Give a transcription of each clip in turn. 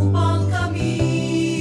upang kami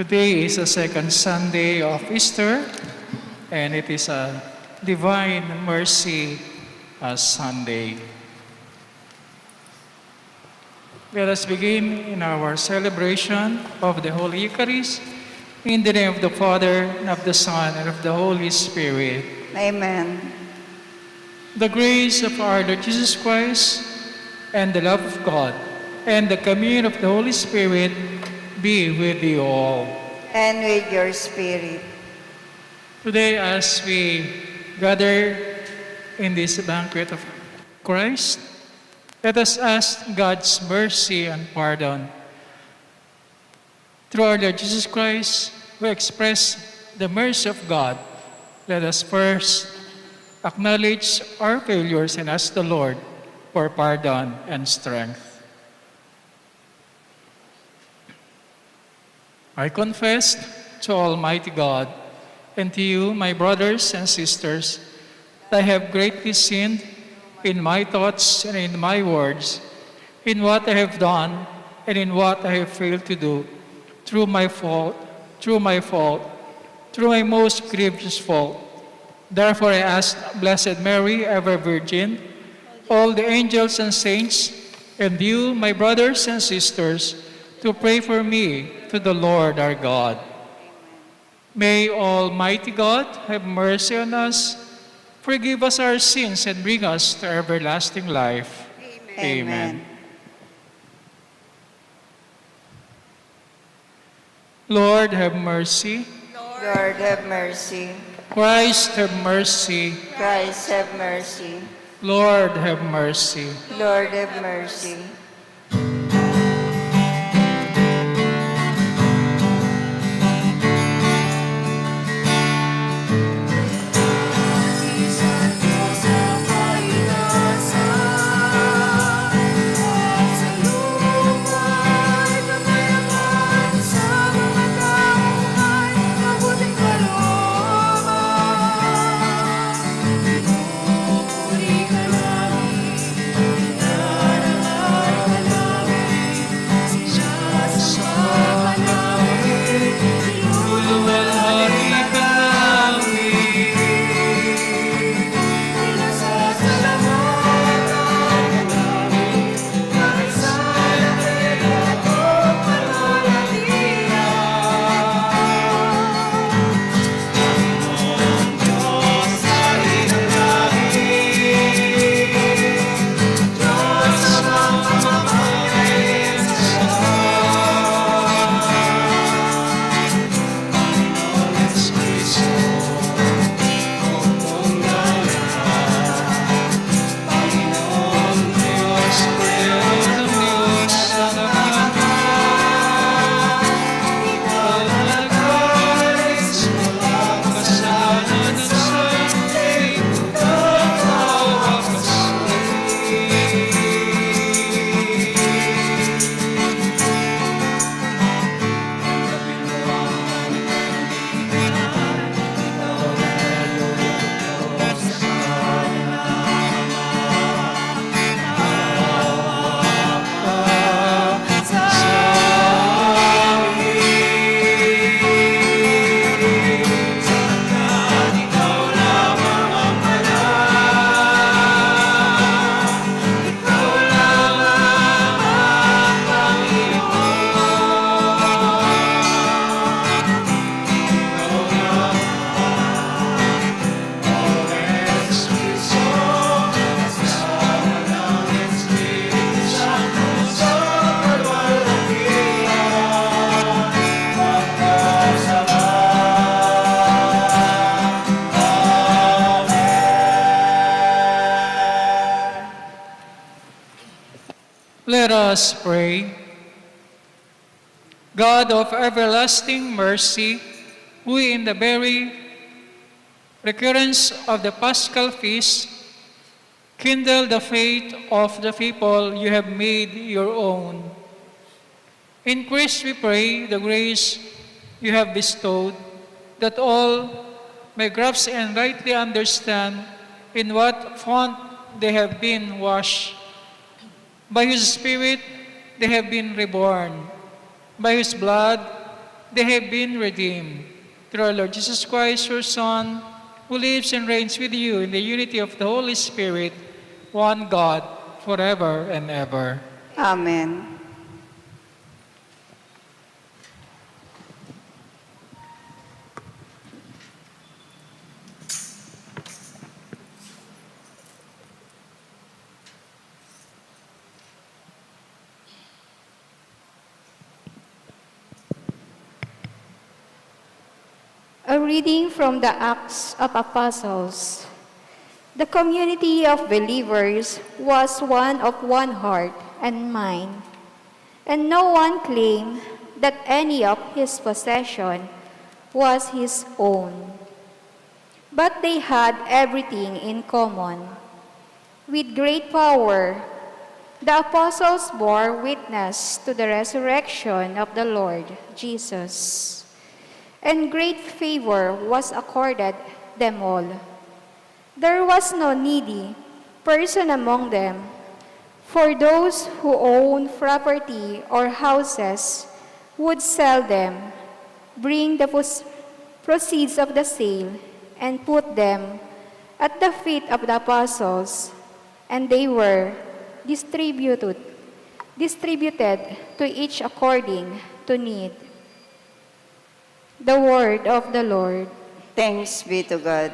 Today is the second Sunday of Easter, and it is a Divine Mercy Sunday. Let us begin in our celebration of the Holy Eucharist in the name of the Father, and of the Son, and of the Holy Spirit. Amen. The grace of our Lord Jesus Christ, and the love of God, and the communion of the Holy Spirit be with you all. And with your spirit. Today, as we gather in this banquet of Christ, let us ask God's mercy and pardon. Through our Lord Jesus Christ, we express the mercy of God. Let us first acknowledge our failures and ask the Lord for pardon and strength. I confess to Almighty God and to you, my brothers and sisters, that I have greatly sinned in my thoughts and in my words, in what I have done and in what I have failed to do, through my most grievous fault. Therefore I ask Blessed Mary, ever Virgin, all the angels and saints, and you, my brothers and sisters, to pray for me to the Lord our God. May Almighty God have mercy on us, forgive us our sins, and bring us to everlasting life. Amen. Lord, have mercy. Lord, have mercy. Christ, have mercy. Christ, have mercy. Lord, have mercy. Lord, have mercy. Let us pray. God of everlasting mercy, who in the very recurrence of the Paschal feast kindle the faith of the people you have made your own. Increase, we pray, the grace you have bestowed, that all may grasp and rightly understand in what font they have been washed. By whose Spirit they have been reborn. By whose blood they have been redeemed. Through our Lord Jesus Christ, your Son, who lives and reigns with you in the unity of the Holy Spirit, one God, forever and ever. Amen. A reading from the Acts of Apostles. The community of believers was one of one heart and mind, and no one claimed that any of his possession was his own. But they had everything in common. With great power, the apostles bore witness to the resurrection of the Lord Jesus. And great favor was accorded them all. There was no needy person among them, for those who owned property or houses would sell them, bring the proceeds of the sale, and put them at the feet of the apostles, and they were distributed to each according to need. The word of the Lord. Thanks be to God.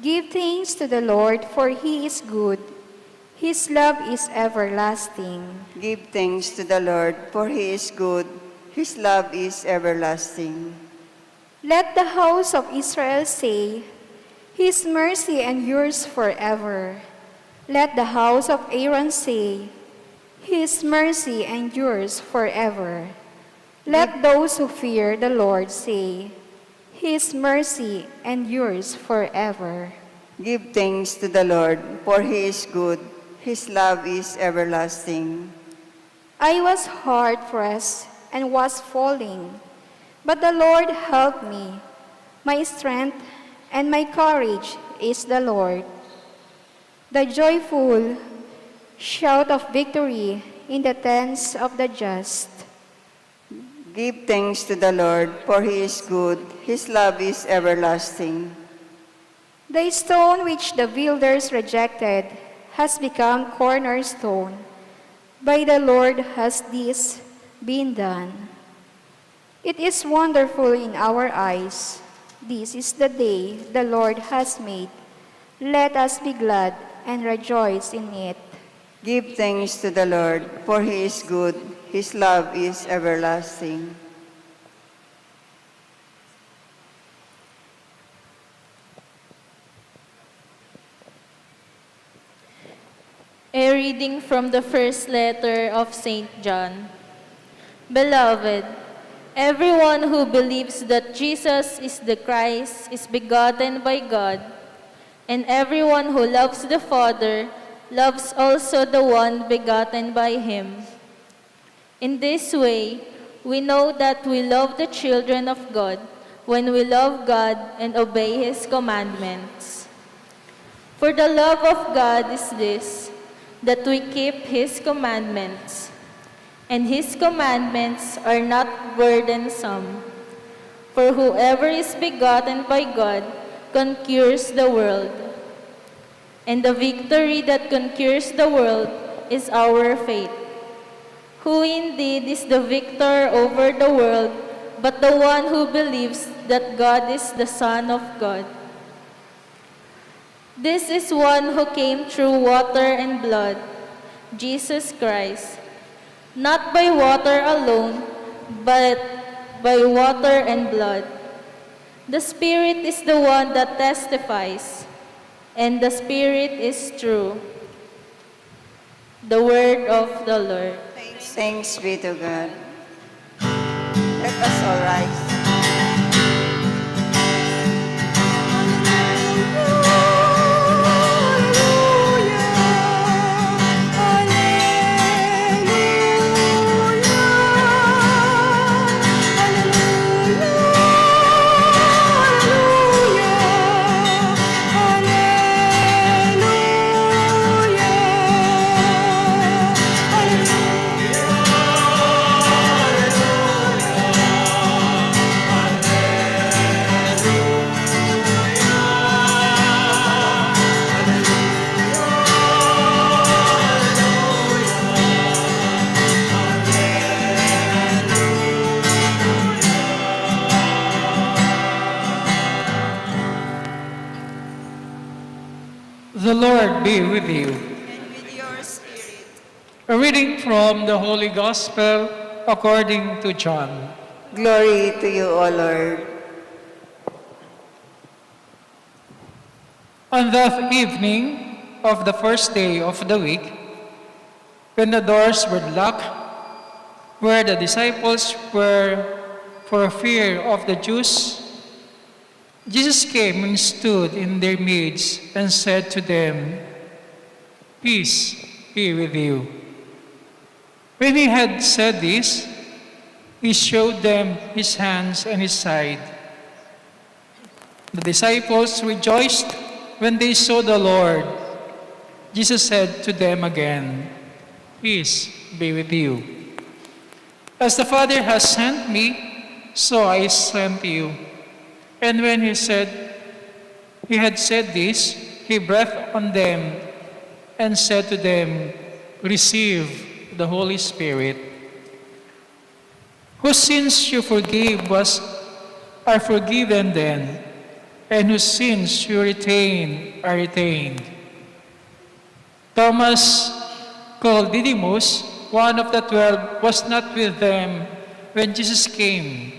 Give thanks to the Lord, for he is good. His love is everlasting. Give thanks to the Lord, for he is good. His love is everlasting. Let the house of Israel say, his mercy endures forever. Let the house of Aaron say, his mercy endures forever. Let those who fear the Lord say, his mercy endures forever. Give thanks to the Lord, for he is good. His love is everlasting. I was hard-pressed and was falling, but the Lord helped me. My strength and my courage is the Lord. The joyful shout of victory in the tents of the just. Give thanks to the Lord, for he is good. His love is everlasting. The stone which the builders rejected has become cornerstone. By the Lord has this been done. It is wonderful in our eyes. This is the day the Lord has made. Let us be glad and rejoice in it. Give thanks to the Lord, for he is good. His love is everlasting. A reading from the first letter of St. John. Beloved, everyone who believes that Jesus is the Christ is begotten by God, and everyone who loves the Father loves also the one begotten by him. In this way, we know that we love the children of God when we love God and obey his commandments. For the love of God is this, that we keep his commandments, and his commandments are not burdensome. For whoever is begotten by God conquers the world. And the victory that conquers the world is our faith. Who indeed is the victor over the world, but the one who believes that God is the Son of God. This is one who came through water and blood, Jesus Christ, not by water alone, but by water and blood. The Spirit is the one that testifies, and the Spirit is true. The word of the Lord. Thanks be to God. Let us all rise. The Lord be with you. And with your spirit. A reading from the Holy Gospel according to John. Glory to you, O Lord. On that evening of the first day of the week, when the doors were locked, where the disciples were for fear of the Jews, Jesus came and stood in their midst and said to them, "Peace be with you." When he had said this, he showed them his hands and his side. The disciples rejoiced when they saw the Lord. Jesus said to them again, "Peace be with you. As the Father has sent me, so I sent you." And when he had said this, he breathed on them and said to them, "Receive the Holy Spirit. Whose sins you forgive are forgiven them, and whose sins you retain are retained." Thomas, called Didymus, one of the 12, was not with them when Jesus came.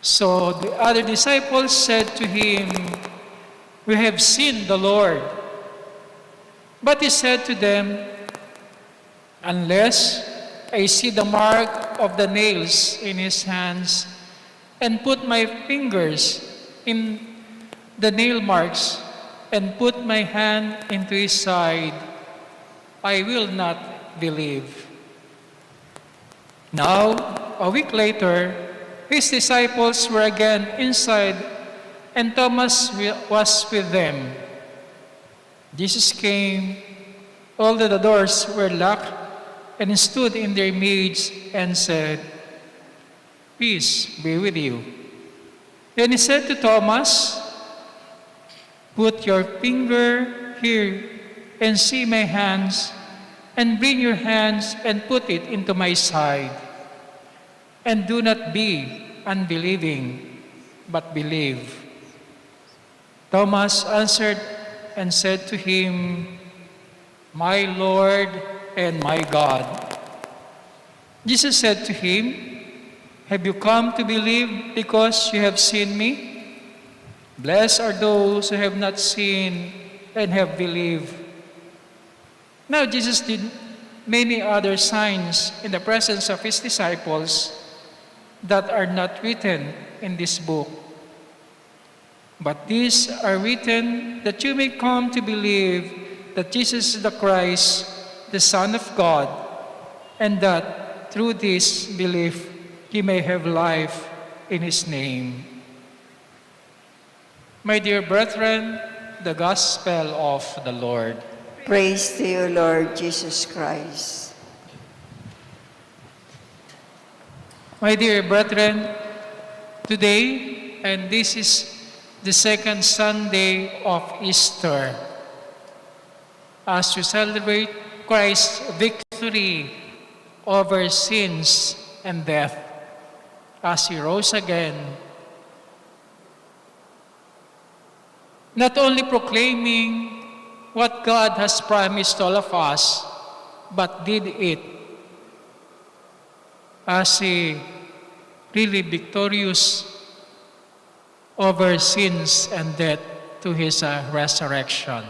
So the other disciples said to him, "We have seen the Lord." But he said to them, "Unless I see the mark of the nails in his hands, and put my fingers in the nail marks, and put my hand into his side, I will not believe." Now, a week later, his disciples were again inside, and Thomas was with them. Jesus came, although the doors were locked, and stood in their midst and said, "Peace be with you." Then he said to Thomas, "Put your finger here and see my hands, and bring your hands and put it into my side. And do not be unbelieving, but believe." Thomas answered and said to him, "My Lord and my God." Jesus said to him, "Have you come to believe because you have seen me? Blessed are those who have not seen and have believed." Now Jesus did many other signs in the presence of his disciples that are not written in this book. But these are written that you may come to believe that Jesus is the Christ, the Son of God, and that through this belief you may have life in his name. My dear brethren, the Gospel of the Lord. Praise to you, Lord Jesus Christ. My dear brethren, today, and this is the second Sunday of Easter, as we celebrate Christ's victory over sins and death, as he rose again, not only proclaiming what God has promised all of us, but did it as he really victorious over sins and death to his resurrection.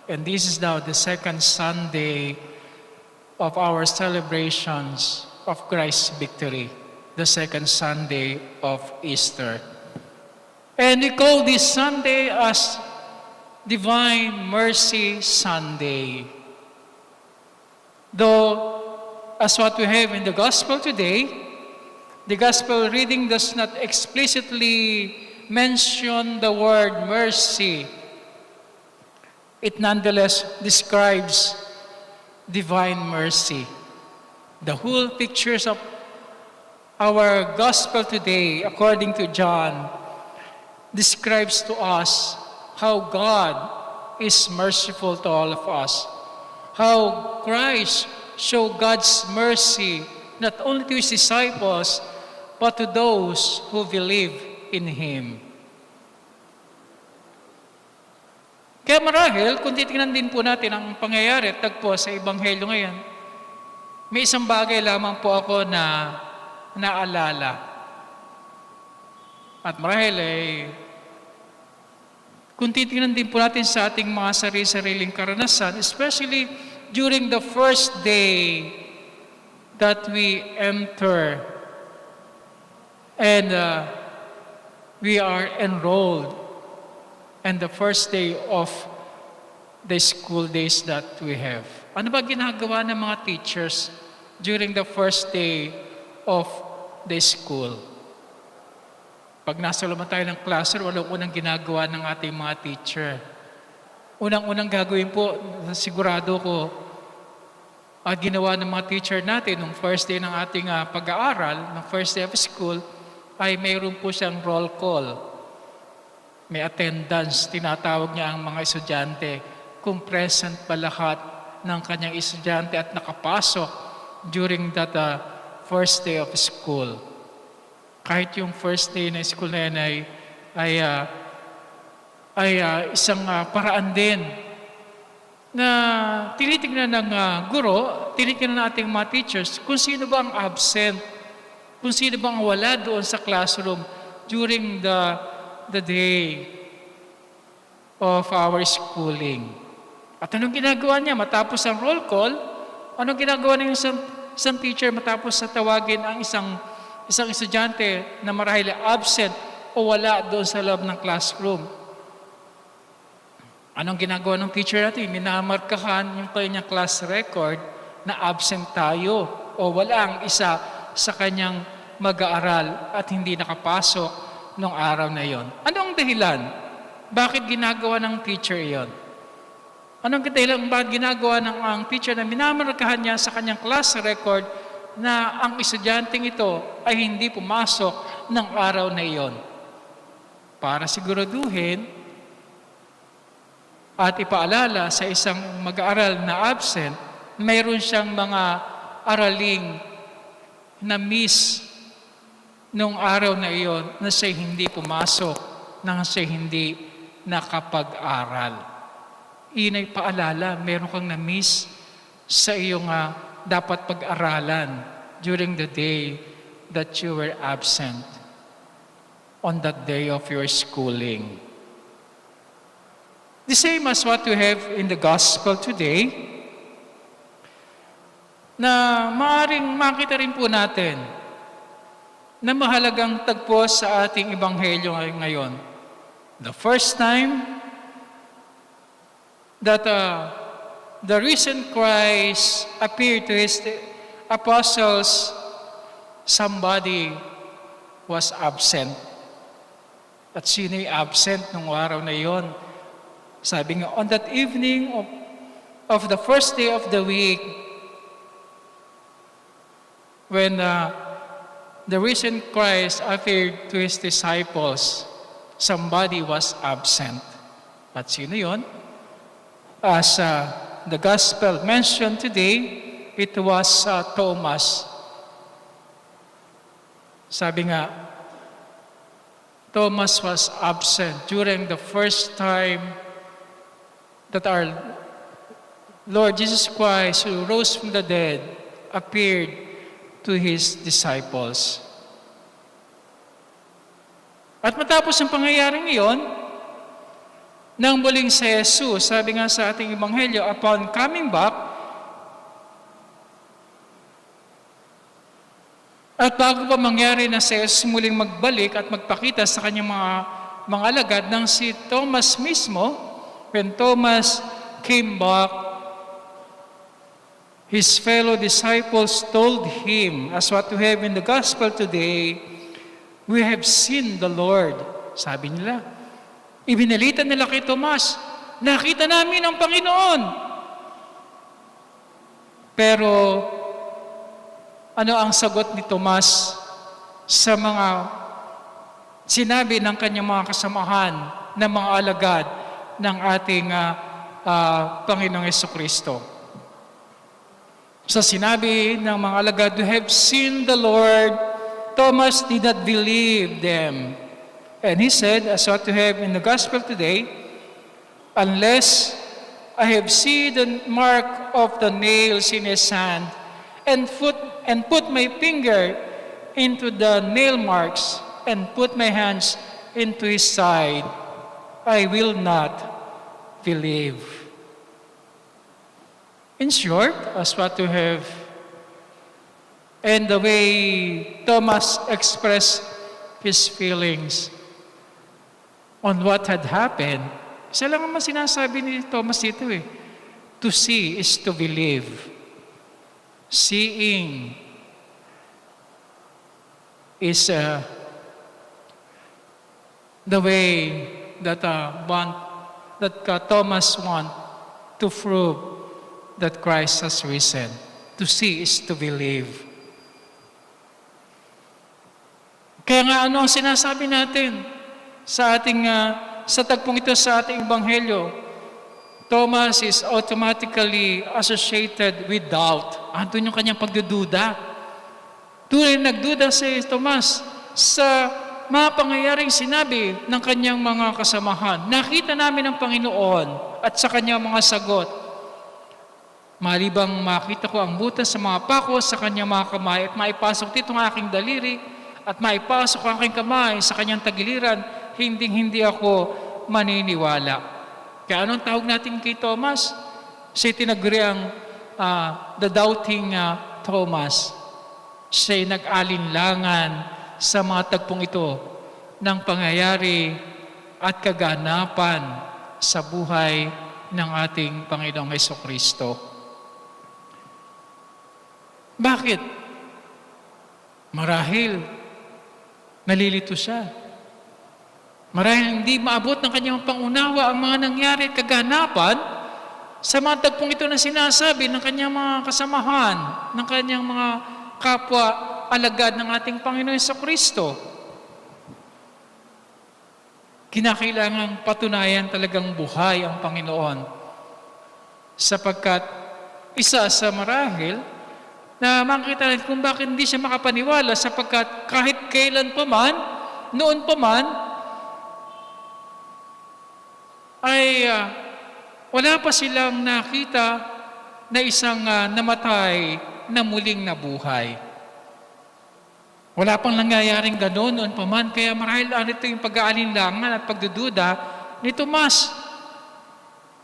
And this is now the second Sunday of our celebrations of Christ's victory, the second Sunday of Easter. And we call this Sunday as Divine Mercy Sunday. Though, as what we have in the Gospel today, the Gospel reading does not explicitly mention the word mercy. It nonetheless describes divine mercy. The whole pictures of our Gospel today, according to John, describes to us how God is merciful to all of us. How Christ showed God's mercy not only to his disciples, but to those who believe in him. Kaya marahil, kung titingnan din po natin ang pangyayari at tagpo sa Ebanghelyo ngayon, may isang bagay lamang po ako na naalala. At marahil kung titingnan din po natin sa ating mga sarili-sariling karanasan, especially during the first day that we enter and we are enrolled, and the first day of the school days that we have. Ano ba ginagawa ng mga teachers during the first day of the school? Pag nasa loob tayo ng classroom, walang unang ginagawa ng ating mga teacher. Unang-unang gagawin po, sigurado ko, at ginawa ng mga teacher natin nung first day ng ating pag-aaral, ng first day of school, ay mayroon po siyang roll call. May attendance, tinatawag niya ang mga estudyante kung present ba lahat ng kanyang estudyante at nakapasok during that first day of school. Kahit yung first day na school na yan ay isang paraan din na tinitignan ng guro, tinitignan ng ating mga teachers kung sino ba ang absent, kung sino ba ang wala doon sa classroom during the day of our schooling. At anong ginagawa niya matapos ang roll call? Anong ginagawa ng isang teacher matapos sa tawagin ang isang estudyante na marahil absent o wala doon sa loob ng classroom? Anong ginagawa ng teacher natin? Minamarkahan yung kanyang class record na absent tayo o wala ang isa sa kanyang mag-aaral at hindi nakapasok nung araw na yon. Anong dahilan? Bakit ginagawa ng teacher yon? Anong dahilan? Bakit ginagawa ng ang teacher na minamarkahan niya sa kanyang class record na ang estudyanteng ito ay hindi pumasok ng araw na iyon? Para siguraduhin at ipaalala sa isang mag-aaral na absent, mayroon siyang mga araling na miss nung araw na iyon na siya hindi pumasok, na siya hindi nakapag-aral. Iyon ay paalala, meron kang na-miss sa iyong dapat pag-aralan during the day that you were absent on that day of your schooling. The same as what we have in the gospel today, na maaaring makita rin po natin na mahalagang tagpo sa ating ebanghelyo ngayon. The first time that the risen Christ appeared to His apostles, somebody was absent. At sino'y absent nung araw na yon? Sabi nga, on that evening of the first day of the week, when the risen Christ appeared to His disciples, somebody was absent. At sino yon? As the gospel mentioned today, it was Thomas. Sabi nga, Thomas was absent during the first time that our Lord Jesus Christ, who rose from the dead, appeared to His disciples. At matapos ang pangyayaring iyon, nang muling si Jesus, sabi nga sa ating ebanghelyo, upon coming back, at bago pa mangyari na si Jesus muling magbalik at magpakita sa kanyang mga alagad, nang si Thomas mismo, when Thomas came back, his fellow disciples told him, as what we have in the gospel today, we have seen the Lord. Sabi nila, ibinalita nila kay Tomas, nakita namin ang Panginoon. Pero, ano ang sagot ni Tomas sa mga sinabi ng kanyang mga kasamahan na mga alagad ng ating Panginoong Jesucristo? Sa sinabi ng mga alagad, "We have seen the Lord," Thomas did not believe them. And he said, as what we have in the gospel today, unless I have seen the mark of the nails in his hand, and put my finger into the nail marks, and put my hands into his side, I will not believe. In short, as what we have, and the way Thomas expressed his feelings on what had happened, isa lang naman sinasabi ni Thomas dito to see is to believe. Seeing is the way that Thomas want to prove that Christ has risen. To see is to believe. Kaya nga ano ang sinasabi natin sa ating sa tagpong ito sa ating ebanghelyo? Thomas is automatically associated with doubt. Andun yung kanyang pagdududa. Tunay nagduda si Thomas sa mga pangyayaring sinabi ng kanyang mga kasamahan. Nakita namin ang Panginoon at sa kanyang mga sagot. Malibang makita ko ang butas sa mga pako sa kanyang mga kamay at maipasok dito ang aking daliri at maipasok ang aking kamay sa kanyang tagiliran, hindi ako maniniwala. Kaya anong tawag natin kay Thomas? Siya tinaguri ang the doubting Thomas. Siya nag-alinlangan sa mga tagpong ito ng pangyayari at kaganapan sa buhay ng ating Panginoong Hesukristo. Bakit? Marahil nalilito siya. Marahil hindi maabot ng kanyang pangunawa ang mga nangyari at kaganapan sa mga tagpong ito na sinasabi ng kanyang mga kasamahan, ng kanyang mga kapwa alagad ng ating Panginoon Hesukristo. Kinakailangang patunayan talagang buhay ang Panginoon sapagkat isa sa marahil na makikita natin kung bakit hindi siya makapaniwala sapagkat kahit kailan pa man, noon pa man, ay wala pa silang nakita na isang namatay na muling nabuhay. Wala pang nangyayaring gano'n noon pa man, kaya marahil ito yung pag-aalinlangan at pagdududa ni Tomas.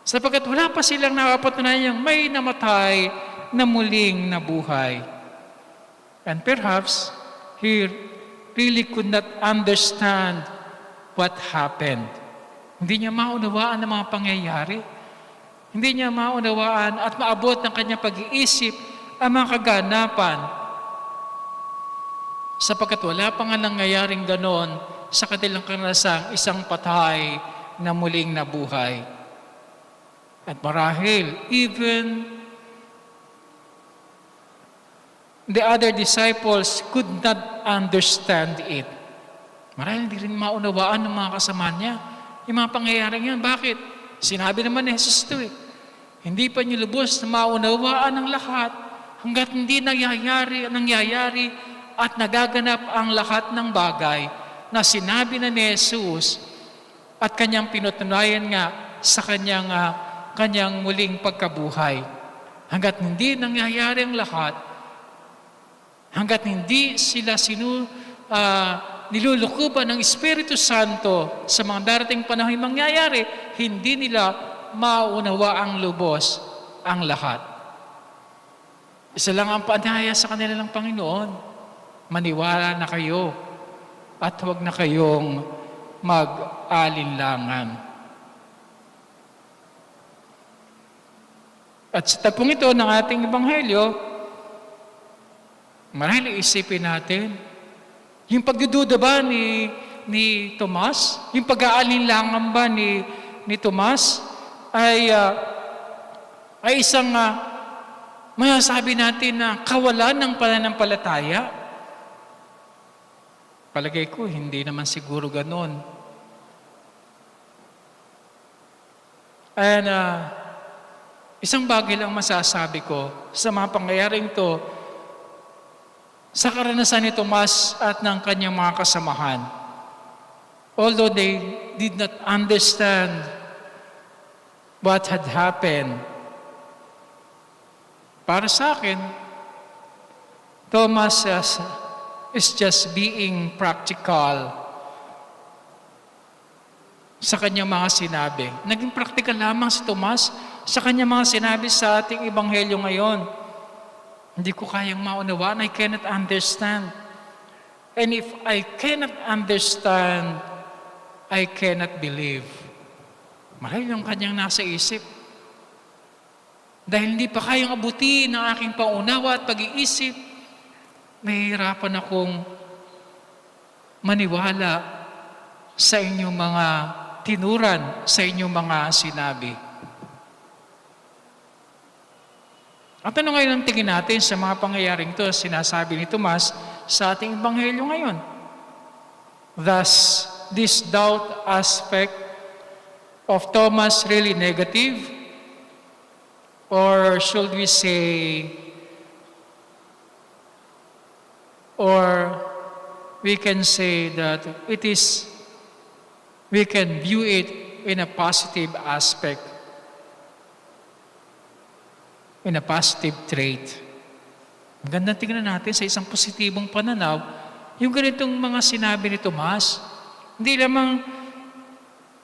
Sapagkat wala pa silang nakapatunayan may namatay na muling nabuhay. And perhaps, he really could not understand what happened. Hindi niya maunawaan ang mga pangyayari. Hindi niya maunawaan at maabot ng kanyang pag-iisip ang mga kaganapan. Sapagkat wala pa nga nangyayaring ganon sa kanilang karanasan isang patay na muling nabuhay. At marahil, even the other disciples could not understand it. Marahil hindi rin maunawaan ng mga kasama niya yung mga pangyayaring yan. Bakit? Sinabi naman ni Jesus ito Hindi pa niyo lubos na maunawaan ang lahat hanggat hindi nangyayari at nagaganap ang lahat ng bagay na sinabi na ni Jesus at kanyang pinutunayan nga sa kanyang muling pagkabuhay. Hanggat hindi nangyayari ang lahat, hanggat hindi sila nilulukuban ng Espiritu Santo sa mga darating panahon mangyayari, hindi nila maunawa ang lubos ang lahat. Isa lang ang paanyaya sa kanila ng Panginoon, maniwala na kayo at huwag na kayong mag-alinlangan. At sa tagpong ito ng ating Ebanghelyo, marahil isipin natin, yung pagdududa ba ni Tomas, yung pag-aalinlangan ba ni Tomas, ay isang masasabi natin na kawalan ng pananampalataya? Palagay ko, hindi naman siguro ganon. And isang bagay lang masasabi ko sa mga pangyayaring to, sa karanasan ni Tomas at ng kanyang mga kasamahan. Although they did not understand what had happened. Para sa akin, Thomas is just being practical sa kanyang mga sinabi. Naging practical lamang si Tomas sa kanyang mga sinabi sa ating ebanghelyo ngayon. Hindi ko kayang maunawaan, I cannot understand. And if I cannot understand, I cannot believe. Marahil yung kanyang nasa isip. Dahil hindi pa kayang abutin ng aking paunawa at pag-iisip, nahihirapan akong maniwala sa inyong mga tinuran, sa inyong mga sinabi. At ano ngayon ang tingin natin sa mga pangyayaring ito, sinasabi ni Tomas sa ating ebanghelyo ngayon? Thus, this doubt aspect of Thomas really negative? Or should we say, or we can say that we can view it in a positive aspect, in a positive trait. Magandang tingnan natin sa isang positibong pananaw, yung ganitong mga sinabi ni Tomas. Hindi lamang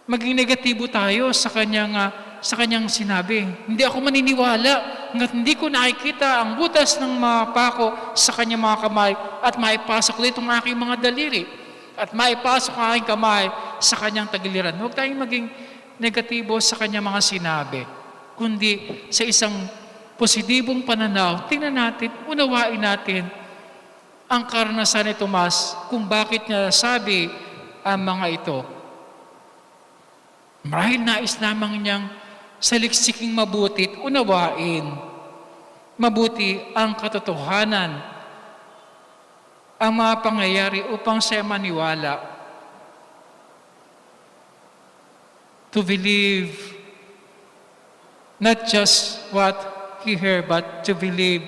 maging negatibo tayo sa kanyang sinabi. Hindi ako maniniwala hanggat hindi ko nakikita ang butas ng mga pako sa kanyang mga kamay at maipasok ulit ang aking mga daliri at maipasok ang aking kamay sa kanyang tagiliran. Huwag tayong maging negatibo sa kanyang mga sinabi, kundi sa isang positibong pananaw, tingnan natin, unawain natin ang karanasan ni Tomas kung bakit niya sabi ang mga ito. Marahil nais lamang niyang saliksiking mabuti at unawain mabuti ang katotohanan, ang mga pangyayari upang siya maniwala. To believe not just what he heard, but to believe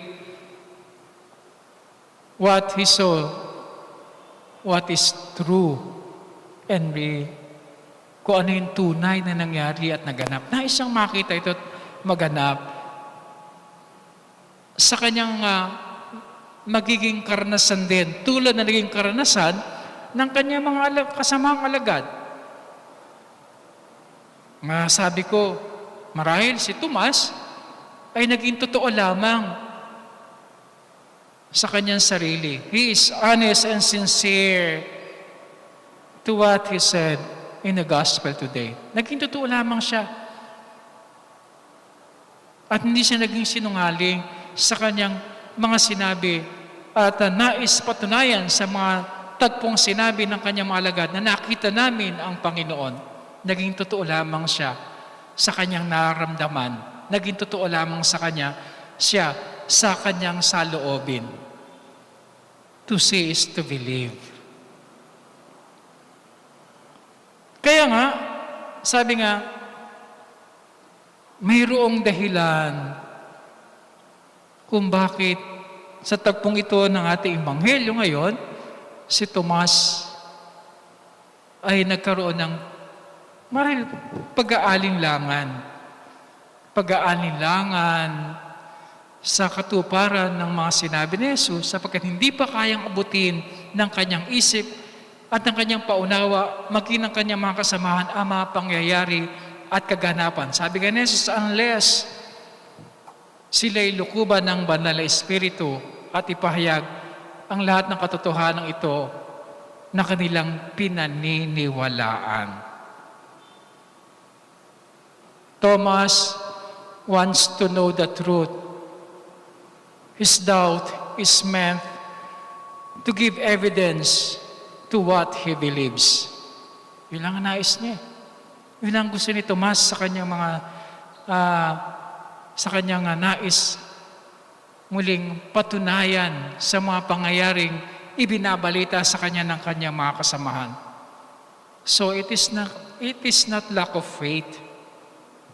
what he saw, what is true, and kung ano yung tunay na nangyari at naganap. Nais siyang makita ito at maganap sa kanyang magiging karanasan din, tulad na naging karanasan ng kanyang mga kasamang alagad. Masabi ko, marahil si Tomas ay naging totoo lamang sa kanyang sarili. He is honest and sincere to what he said in the gospel today. Naging totoo lamang siya. At hindi siya naging sinungaling sa kanyang mga sinabi at nais patunayan sa mga tagpong sinabi ng kanyang mga alagad na nakita namin ang Panginoon. Naging totoo lamang siya sa kanyang nararamdaman. Naging totoo lamang siya sa kanyang saloobin. To see is to believe. Kaya nga, sabi nga, mayroong dahilan kung bakit sa tagpong ito ng ating ebanghelyo ngayon, si Tomas ay nagkaroon ng marahil pag-aalinlangan sa katuparan ng mga sinabi ni Jesus sapagkat hindi pa kayang abutin ng kanyang isip at ng kanyang paunawa maging ng kanyang mga kasamahan ang mga pangyayari at kaganapan. Sabi nga ni Jesus, unless sila'y lukuban ng banal na Espiritu at ipahayag ang lahat ng katotohanan ito na kanilang pinaniniwalaan. Thomas wants to know the truth. His doubt is meant to give evidence to what he believes. Yun lang ang nais niya. Yun lang gusto ni Tomas sa kanyang nais muling patunayan sa mga pangyayaring ibinabalita sa kanya ng kanyang mga kasamahan. So it is not lack of faith.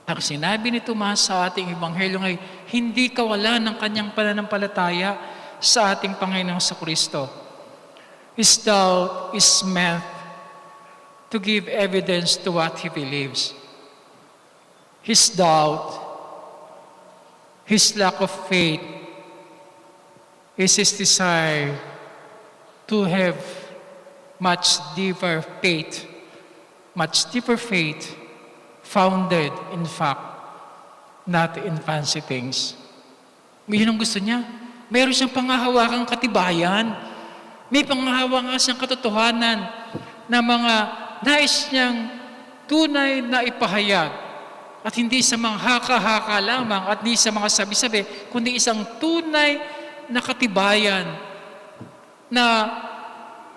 Ang sinabi ni Tomas sa ating ebanghelyo ngayon, hindi kawalan ng kanyang pananampalataya sa ating Panginoong Kristo. His doubt is meant to give evidence to what he believes. his doubt, his lack of faith, is his desire to have much deeper faith, founded, in fact, not in fancy things. Yun ang gusto niya. Meron siyang pangahawakang katibayan. May pangahawakan siyang katotohanan na mga nais niyang tunay na ipahayag. At hindi sa mga haka-haka lamang at hindi sa mga sabi-sabi, kundi isang tunay na katibayan na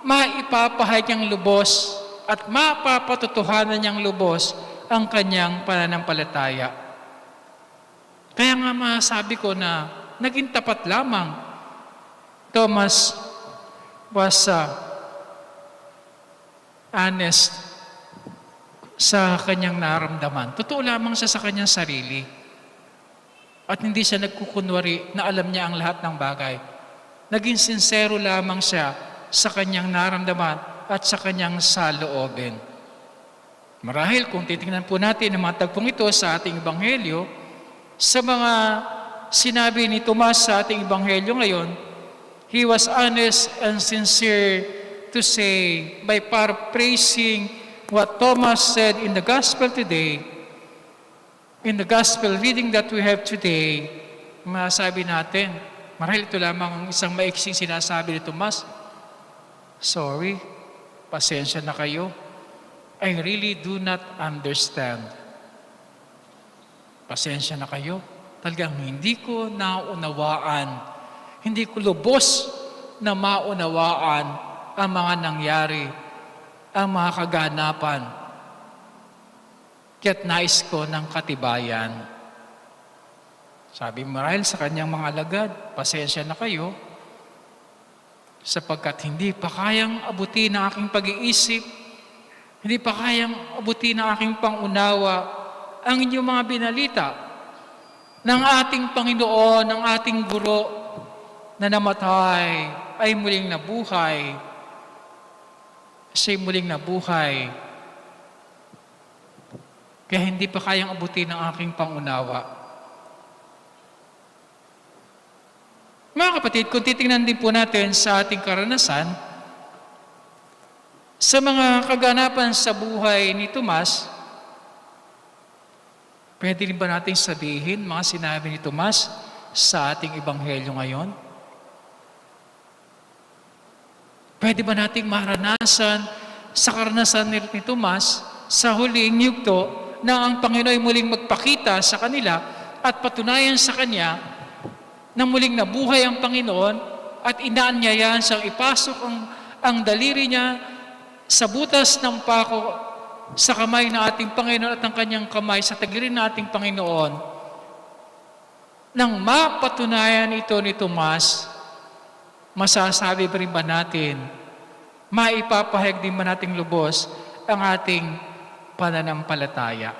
maipapahayag niyang lubos at mapapatotohanan niyang lubos ang kanyang pananampalataya. Kaya nga masabi ko na naging tapat lamang. Thomas was honest sa kanyang naramdaman. Totoo lamang siya sa kanyang sarili. At hindi siya nagkukunwari na alam niya ang lahat ng bagay. Naging sincero lamang siya sa kanyang naramdaman at sa kanyang saloobin. Marahil kung titingnan po natin ang mga tagpong ito sa ating Ebanghelyo, sa mga sinabi ni Tomas sa ating Ebanghelyo ngayon, he was honest and sincere to say, by paraphrasing what Thomas said in the Gospel today, in the Gospel reading that we have today, masabi natin, marahil ito lamang ang isang maiksing sinasabi ni Tomas, sorry, pasensya na kayo. I really do not understand. Pasensya na kayo. Talagang hindi ko naunawaan. Hindi ko lubos na maunawaan ang mga nangyari, ang mga kaganapan. Kaya't nais ko ng katibayan. Sabi marahil sa kanyang mga alagad, pasensya na kayo, sapagkat hindi pa kayang abutin ang aking pag-iisip, hindi pa kayang abutin ang aking pangunawa ang inyong mga binalita ng ating Panginoon, ng ating guro na namatay ay muling nabuhay. Siya'y muling nabuhay. Kaya hindi pa kayang abutin ang aking pangunawa. Mga kapatid, kung titingnan din po natin sa ating karanasan, sa mga kaganapan sa buhay ni Tomas, pwede rin ba natin sabihin mga sinabi ni Tomas sa ating Ebanghelyo ngayon? Pwede ba nating maranasan sa karanasan ni Tomas sa huling yugto na ang Panginoon ay muling magpakita sa kanila at patunayan sa Kanya na muling nabuhay ang Panginoon at inaanyayahan siyang ipasok ang daliri niya sa butas ng pako sa kamay ng ating Panginoon at ang Kanyang kamay sa taglirin ng ating Panginoon. Nang mapatunayan ito ni Tomas, masasabi pa rin ba natin, maipapahayag din ba nating lubos ang ating pananampalataya,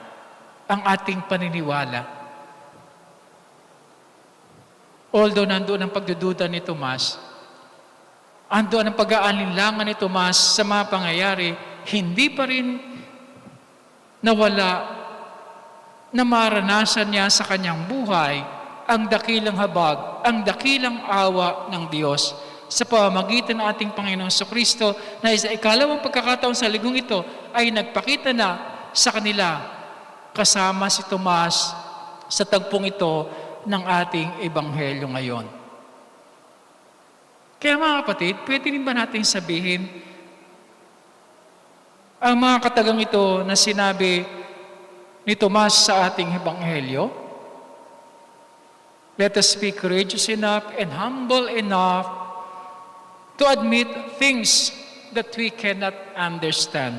ang ating paniniwala? Although nandoon ang pagdududa ni Tomas, andoon ang pag-aalinlangan ni Tomas sa mga pangyayari, hindi pa rin nawala na maranasan niya sa kanyang buhay ang dakilang habag, ang dakilang awa ng Diyos sa pamamagitan ng ating Panginoong Kristo na sa ikalawang pagkakataon sa ligong ito ay nagpakita na sa kanila kasama si Tomas sa tagpong ito ng ating Ebanghelyo ngayon. Kaya mga kapatid, pwede rin ba natin sabihin ang mga katagang ito na sinabi ni Tomas sa ating Ebanghelyo? Let us be courageous enough and humble enough to admit things that we cannot understand.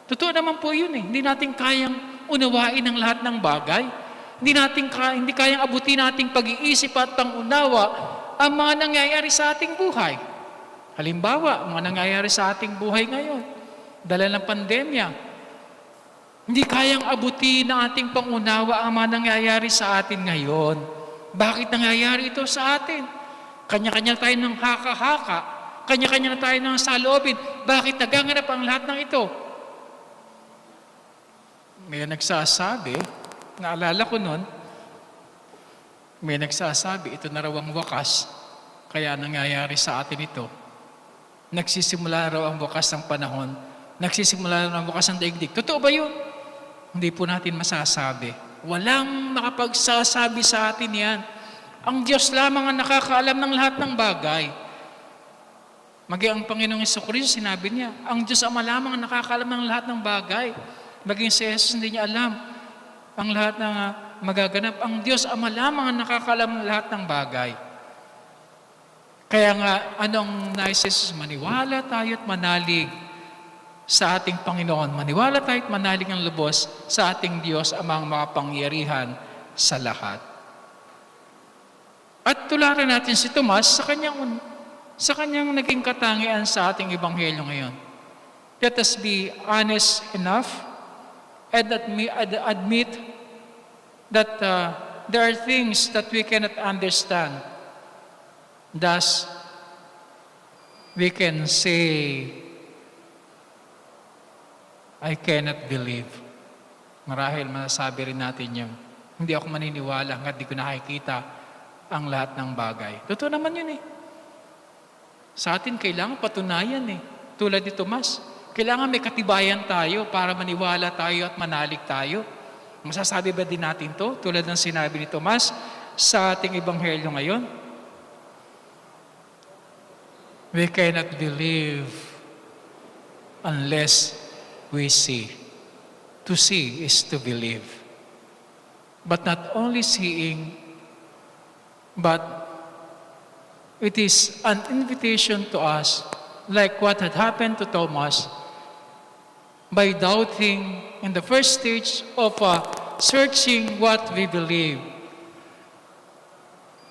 Totoo naman po yun eh. Hindi natin kayang unawain ang lahat ng bagay. Hindi kayang abutin nating pag-iisip at pangunawa ang mga nangyayari sa ating buhay. Halimbawa, mga nangyayari sa ating buhay ngayon, dala ng pandemya. Hindi kayang abutin ng ating pangunawa ang mga nangyayari sa atin ngayon. Bakit nangyayari ito sa atin? Kanya-kanya tayo ng haka-haka. Kanya-kanya na tayo ng saloobin. Bakit naganganap ang lahat ng ito? May nagsasabi, Naalala ko noon, may nagsasabi, ito na raw ang wakas, kaya nangyayari sa atin ito. Nagsisimula raw ang wakas ng panahon, nagsisimula raw ang wakas ng daigdig. Totoo ba yun? Hindi po natin masasabi. Walang makapagsasabi sa atin yan. Ang Diyos lamang ang nakakaalam ng lahat ng bagay. Maging ang Panginoong Jesucristo, sinabi niya, ang Diyos Ama lamang ang nakakaalam ng lahat ng bagay. Maging si Jesus, hindi niya alam ang lahat ng magaganap. Ang Diyos Ama lamang ang nakakaalam ng lahat ng bagay. Kaya nga, anong nais Jesus? Maniwala tayo at manalig sa ating Panginoon. Maniwala tayo at manalig ang lubos sa ating Diyos Amang makapangyarihan sa lahat. At tularan natin si Tomas sa kanyang naging katangian sa ating ebanghelyo ngayon. Let us be honest enough and admit that there are things that we cannot understand. Thus, we can say, I cannot believe. Marahil masasabi rin natin yun. Hindi ako maniniwala hanggat di ko nakikita ang lahat ng bagay. Totoo naman yun eh. Sa atin, kailangan patunayan eh. Tulad ni Tomas, kailangan may katibayan tayo para maniwala tayo at manalig tayo. Masasabi ba din natin to? Tulad ng sinabi ni Tomas sa ating ebanghelyo ngayon. We cannot believe unless we see. To see is to believe. But not only seeing, but it is an invitation to us, like what had happened to Thomas, by doubting in the first stage of searching what we believe,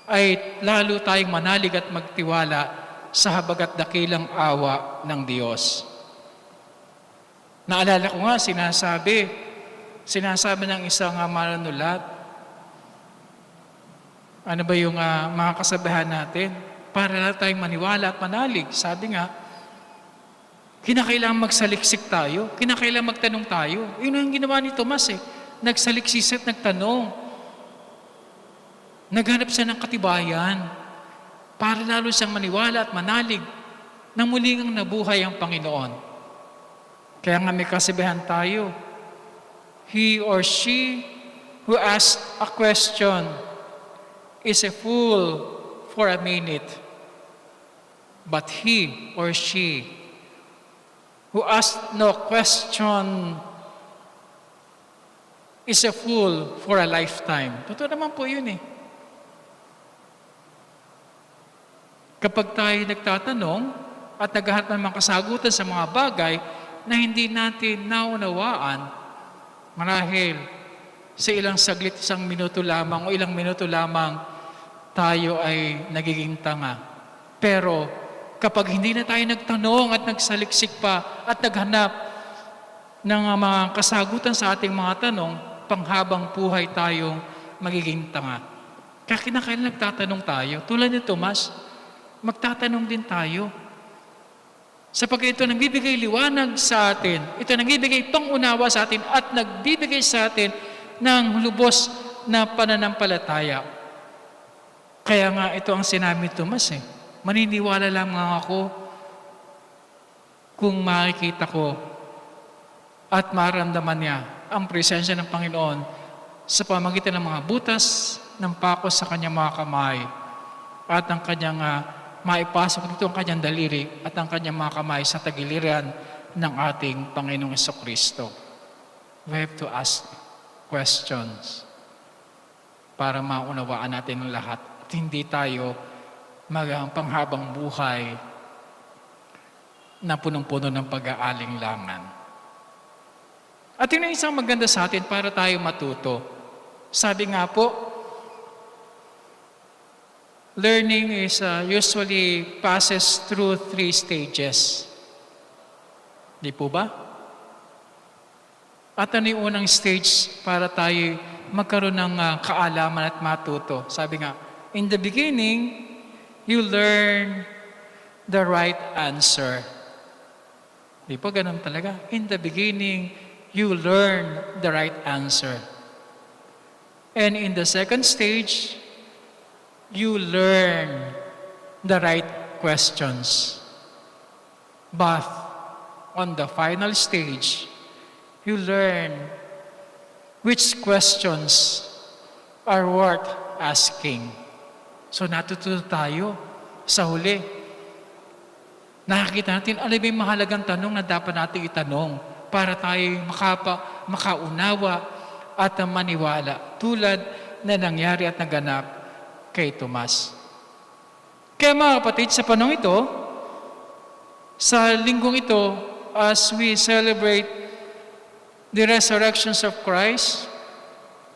ay lalo tayong manalig at magtiwala sa habagat dakilang awa ng Diyos. Naalala ko nga, sinasabi ng isang manunulat, ano ba yung mga kasabihan natin? Para lang tayong maniwala at manalig. Sabi nga, kinakailangan magsaliksik tayo, kinakailangan magtanong tayo. Yun ang ginawa ni Tomas eh. Nagsaliksik at nagtanong. Naghanap siya ng katibayan para lalo siyang maniwala at manalig na muling ang nabuhay ang Panginoon. Kaya nga may kasabihan tayo, he or she who asks a question is a fool for a minute, but he or she who asks no question is a fool for a lifetime. Totoo naman po yun eh. Kapag tayo nagtatanong at naghahanap ng mga kasagutan sa mga bagay na hindi natin naunawaan, marahil sa ilang saglit, isang minuto lamang o ilang minuto lamang, tayo ay nagiging tanga. Pero kapag hindi na tayo nagtanong at nagsaliksik pa at naghanap ng mga kasagutan sa ating mga tanong, panghabang buhay tayong magiging tanga. Kaya kinakailan nagtatanong tayo, tulad ni Tomas, magtatanong din tayo. Sapagkat ito nagbibigay liwanag sa atin, ito nagbibigay pangunawa sa atin at nagbibigay sa atin ng lubos na pananampalataya. Kaya nga ito ang sinabi ni Tomas eh. Maniniwala lamang ako kung makikita ko at maramdaman niya ang presensya ng Panginoon sa pamagitan ng mga butas ng pakos sa kanyang mga kamay at ang kanyang maipasok dito ang kanyang daliri at ang kanyang mga kamay sa tagiliran ng ating Panginoong Jesucristo. We have to ask questions para maunawaan natin ang lahat at hindi tayo panghabang buhay na punong-puno ng pag-aalinlangan. At yun ang isang maganda sa atin para tayo matuto. Sabi nga po, learning is usually passes through 3 stages. Di po ba? At ano yung unang stage para tayo magkaroon ng kaalaman at matuto? Sabi nga, in the beginning, you learn the right answer. Di po ganun talaga? In the beginning, you learn the right answer. And in the second stage, you learn the right questions. But on the final stage, you learn which questions are worth asking. So natututo tayo sa huli. Nakikita natin, ano ba yung mahalagang tanong na dapat natin itanong para tayo makaunawa at maniwala tulad na nangyari at naganap kay Tomas. Kaya mga kapatid, sa panahon ito, sa linggong ito, as we celebrate the resurrections of Christ,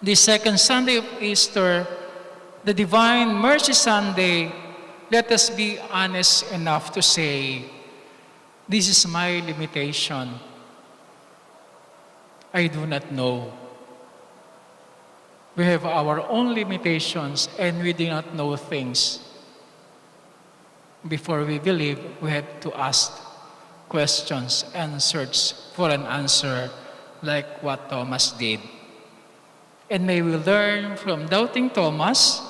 the second Sunday of Easter, the Divine Mercy Sunday, let us be honest enough to say, this is my limitation. I do not know. We have our own limitations and we do not know things. Before we believe, we have to ask questions and search for an answer like what Thomas did. And may we learn from doubting Thomas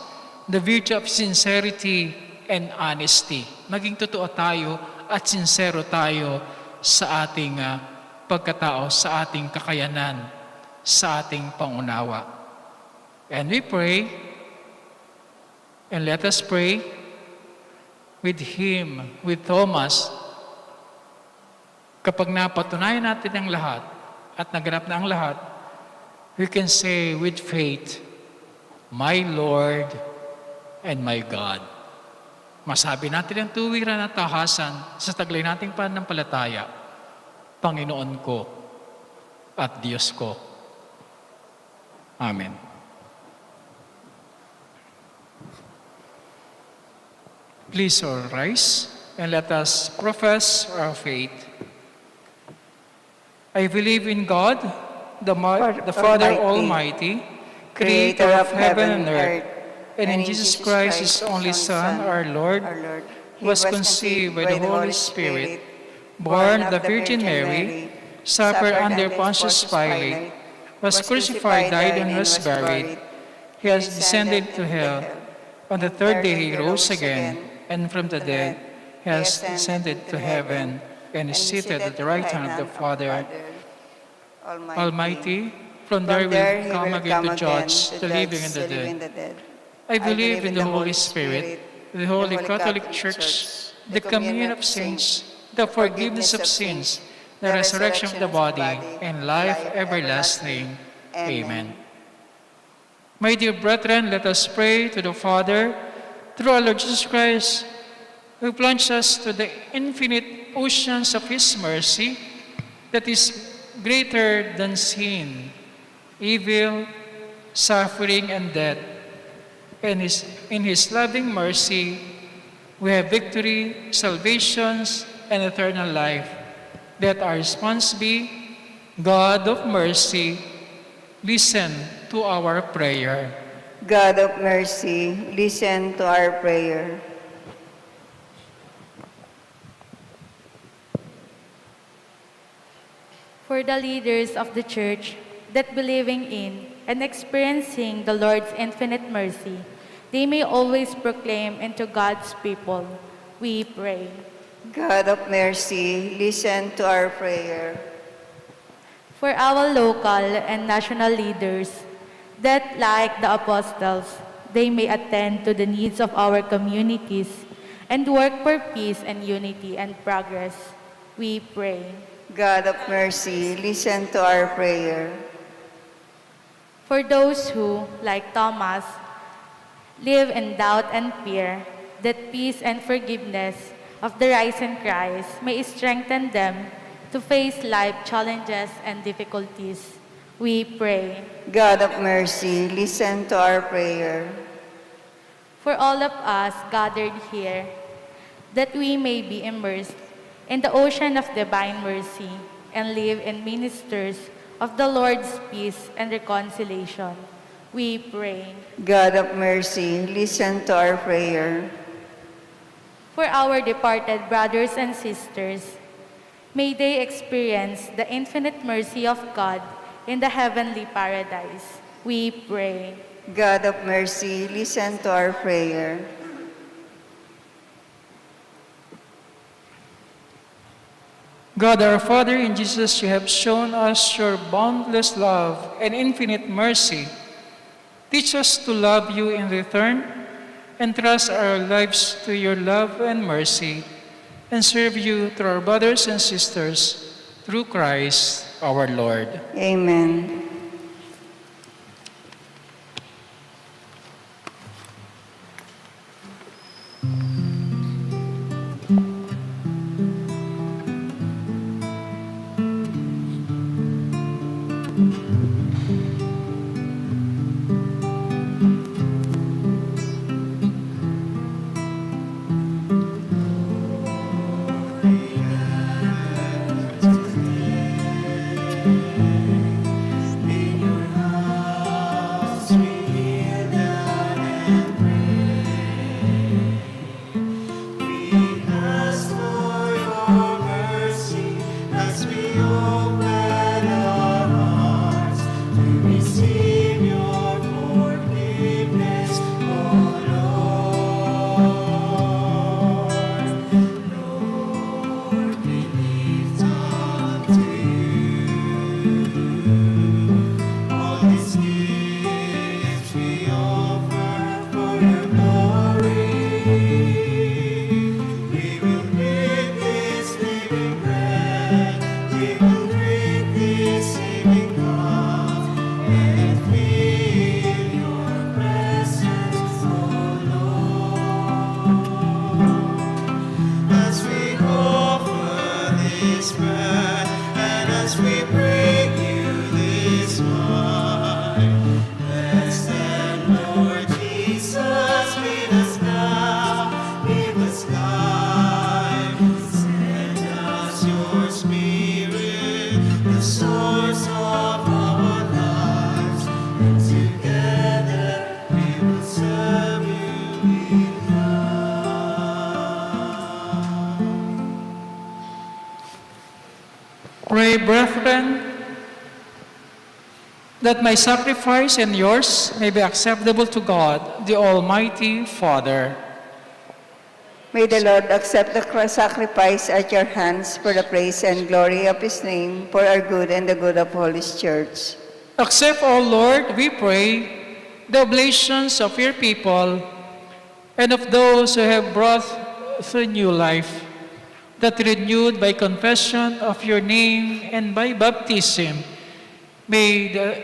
the virtue of sincerity and honesty. Maging totoo tayo at sincero tayo sa ating pagkatao, sa ating kakayanan, sa ating pangunawa. And we pray, and let us pray with him, with Thomas, kapag napatunayan natin ang lahat at naganap na ang lahat, we can say with faith, my Lord and my God. Masabi natin ang tuwiran at tahasan sa taglay nating pananampalataya, Panginoon ko at Diyos ko. Amen. Please all rise and let us profess our faith. I believe in God, the Father Almighty, creator of heaven and earth, and in Jesus Christ, his only Son, our Lord, who was conceived by the Holy Spirit, born of the Virgin Mary, suffered under Pontius Pilate, was crucified, died, and was buried. He has descended to hell. On the third day he rose again, and from the dead he has descended to heaven, and is seated at the right hand of the Father Almighty. From there will come again to judge the living and the dead. I believe in the Holy Spirit, the Holy Catholic Church, the communion of saints, the forgiveness of sins, the resurrection of the body, and life everlasting. Amen. My dear brethren, let us pray to the Father, through our Lord Jesus Christ, who plunged us to the infinite oceans of His mercy that is greater than sin, evil, suffering, and death. And in His loving mercy, we have victory, salvations, and eternal life. Let our response be, God of mercy, listen to our prayer. God of mercy, listen to our prayer. For the leaders of the Church that believing in and experiencing the Lord's infinite mercy, they may always proclaim into God's people, we pray. God of mercy, listen to our prayer. For our local and national leaders, that like the apostles, they may attend to the needs of our communities and work for peace and unity and progress, we pray. God of mercy, listen to our prayer. For those who, like Thomas, live in doubt and fear, that peace and forgiveness of the risen Christ may strengthen them to face life challenges and difficulties, we pray. God of mercy, listen to our prayer. For all of us gathered here, that we may be immersed in the ocean of divine mercy and live in ministers of the Lord's peace and reconciliation, we pray. God of mercy, listen to our prayer. For our departed brothers and sisters, may they experience the infinite mercy of God in the heavenly paradise, we pray. God of mercy, listen to our prayer. God our Father, in Jesus you have shown us your boundless love and infinite mercy. Teach us to love you in return and trust our lives to your love and mercy and serve you through our brothers and sisters through Christ our Lord. Amen. Pray, brethren, that my sacrifice and yours may be acceptable to God, the Almighty Father. May the Lord accept the sacrifice at your hands for the praise and glory of his name, for our good and the good of all his church. Accept, O Lord, we pray, the oblations of your people and of those who have brought the new life, that renewed by confession of your name and by baptism, they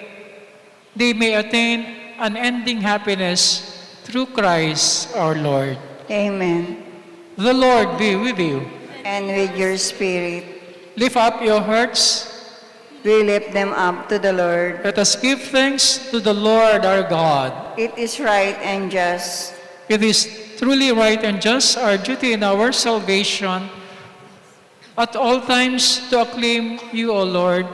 may attain unending happiness through Christ our Lord. Amen. The Lord be with you. And with your spirit, Lift up your hearts. we lift them up to the Lord. Let us give thanks to the Lord our God. It is right and just. It is truly right and just, our duty in our salvation, at all times to acclaim you, O Lord,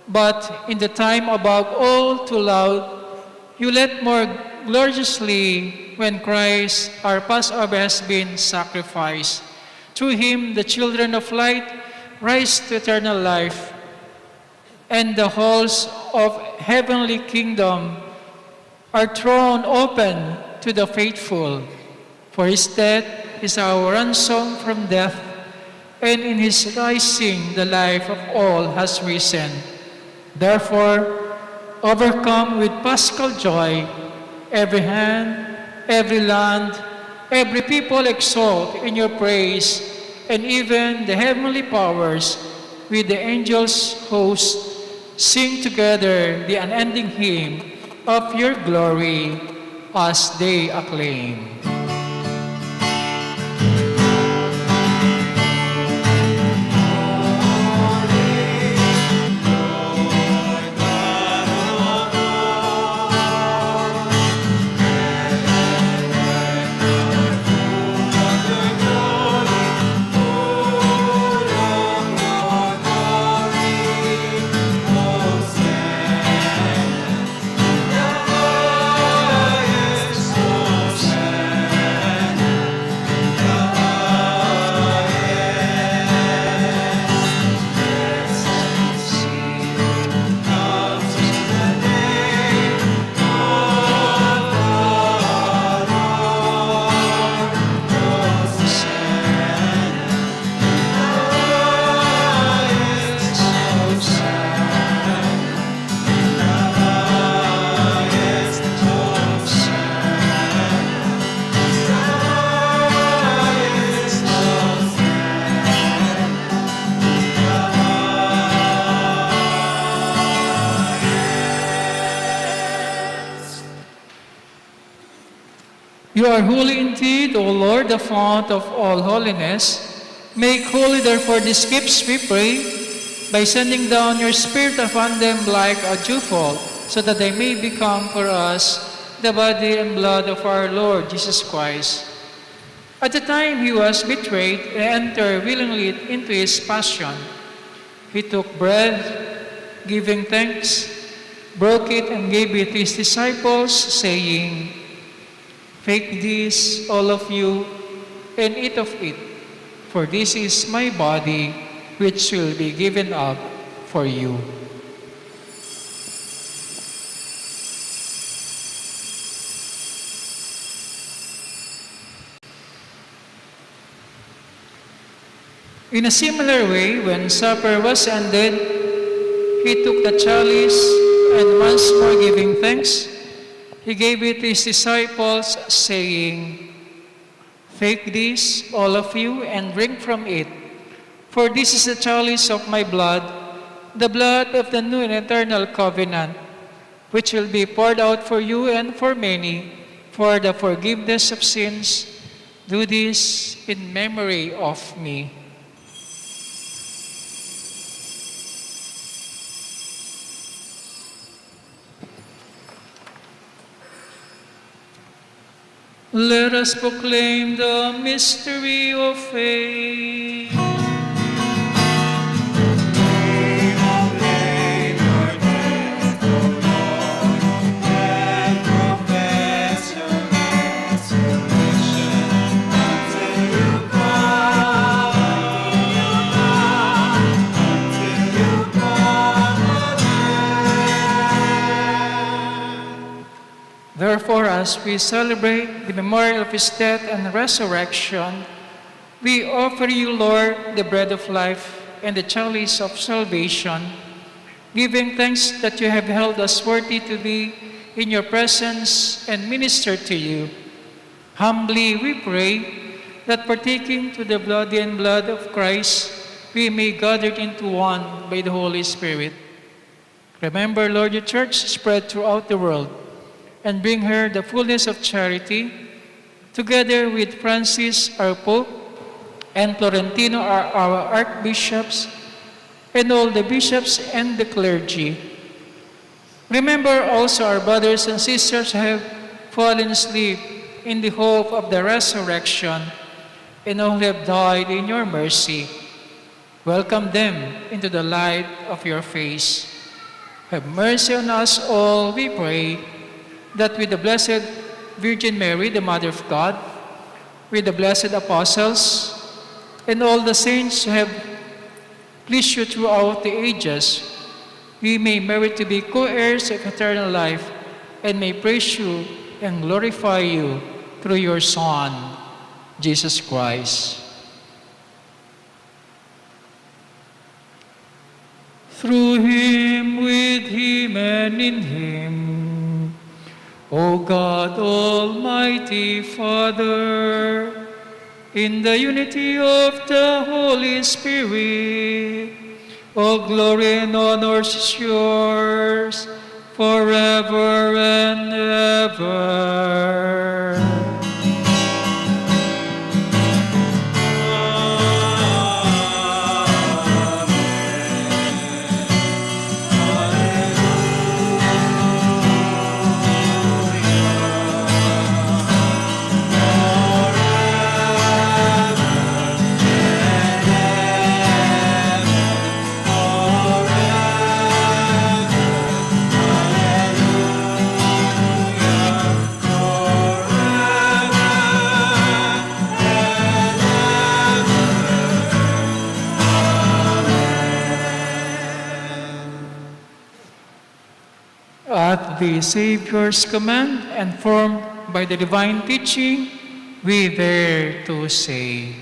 but in the time above all too loud, you let more gloriously when Christ, our Passover, has been sacrificed. Through him, the children of light rise to eternal life, and the halls of heavenly kingdom are thrown open to the faithful. For his death is our ransom from death, and in his rising the life of all has risen. Therefore, overcome with paschal joy, every hand, every land, every people exalt in your praise, and even the heavenly powers with the angels' host sing together the unending hymn of your glory as they acclaim. You are holy indeed, O Lord, the fount of all holiness. Make holy therefore these gifts, we pray, by sending down your Spirit upon them like a dewfall, so that they may become for us the body and blood of our Lord Jesus Christ. At the time he was betrayed and entered willingly into his passion, he took bread, giving thanks, broke it and gave it to his disciples, saying, "Take this, all of you, and eat of it, for this is my body, which will be given up for you." In a similar way, when supper was ended, he took the chalice, and once more giving thanks, he gave it to his disciples, saying, "Take this, all of you, and drink from it, for this is the chalice of my blood, the blood of the new and eternal covenant, which will be poured out for you and for many, for the forgiveness of sins. Do this in memory of me." Let us proclaim the mystery of faith. Therefore, as we celebrate the memorial of his death and resurrection, we offer you, Lord, the bread of life and the chalice of salvation, giving thanks that you have held us worthy to be in your presence and minister to you. Humbly we pray that partaking to the body and blood of Christ, we may gather into one by the Holy Spirit. Remember, Lord, your church spread throughout the world, and bring her the fullness of charity, together with Francis, our Pope, and Florentino, our archbishops, and all the bishops and the clergy. Remember also our brothers and sisters who have fallen asleep in the hope of the resurrection, and all who have died in your mercy. Welcome them into the light of your face. Have mercy on us all, we pray, that with the Blessed Virgin Mary, the Mother of God, with the blessed apostles, and all the saints who have pleased you throughout the ages, we may merit to be co-heirs of eternal life, and may praise you and glorify you through your Son, Jesus Christ. Through him, with him, and in him, O God, Almighty Father, in the unity of the Holy Spirit, all glory and honor is yours forever and ever. At the Savior's command and formed by the divine teaching, we dare to say,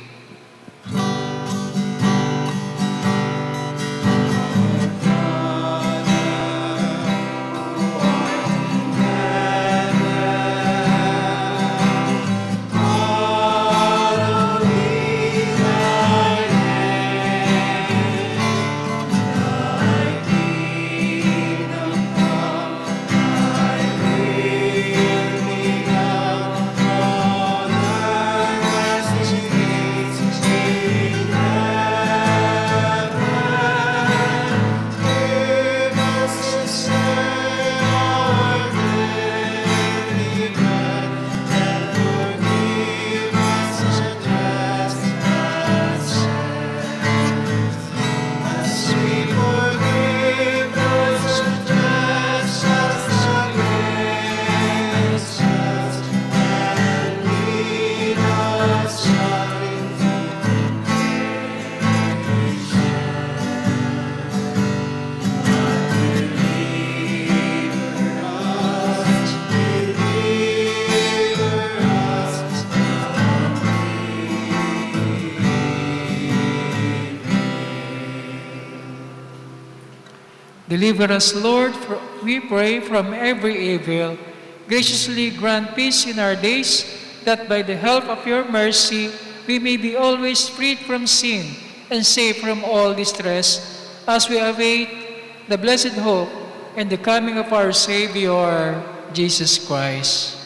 Deliver us, Lord, we pray, from every evil. Graciously grant peace in our days, that by the help of your mercy we may be always freed from sin and safe from all distress, as we await the blessed hope and the coming of our Savior, Jesus Christ.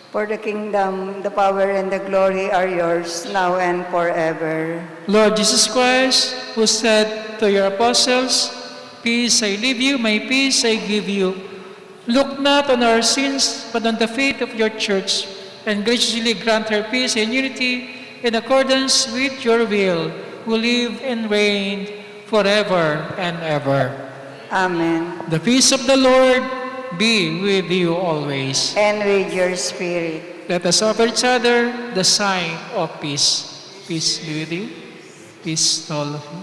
For the kingdom, the power, and the glory are yours, now and forever. Lord Jesus Christ, who said to your apostles, "Peace I leave you, my peace I give you," look not on our sins, but on the faith of your church, and graciously grant her peace and unity in accordance with your will, who live and reign forever and ever. Amen. The peace of the Lord be with you always. And with your spirit. Let us offer each other the sign of peace. Peace be with you. Peace to all of you.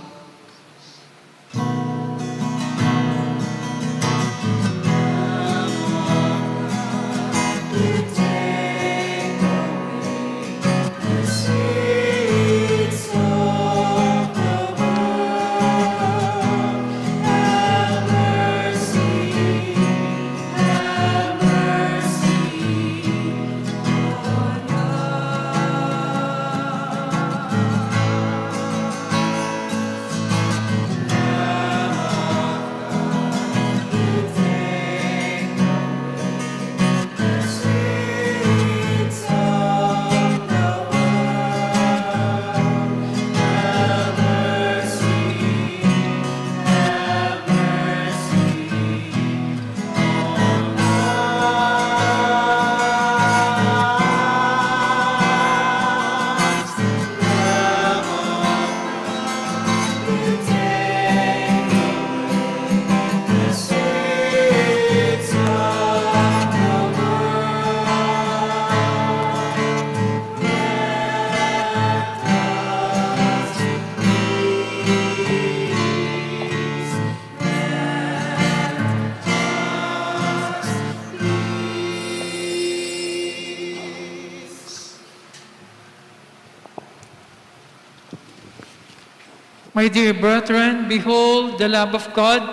My dear brethren, behold the Lamb of God.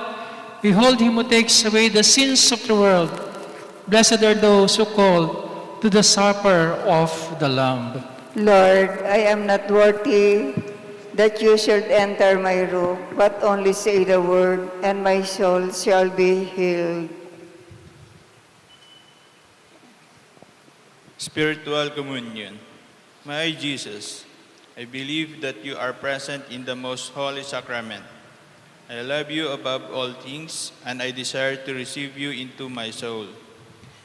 Behold him who takes away the sins of the world. Blessed are those who call to the supper of the Lamb. Lord, I am not worthy that you should enter my roof, but only say the word, and my soul shall be healed. Spiritual Communion. My Jesus, I believe that you are present in the most holy sacrament. I love you above all things, and I desire to receive you into my soul.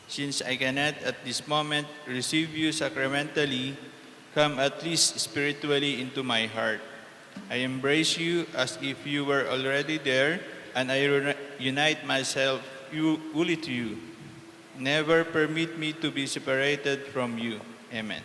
Since I cannot at this moment receive you sacramentally, come at least spiritually into my heart. I embrace you as if you were already there, and I unite myself fully to you. Never permit me to be separated from you. Amen.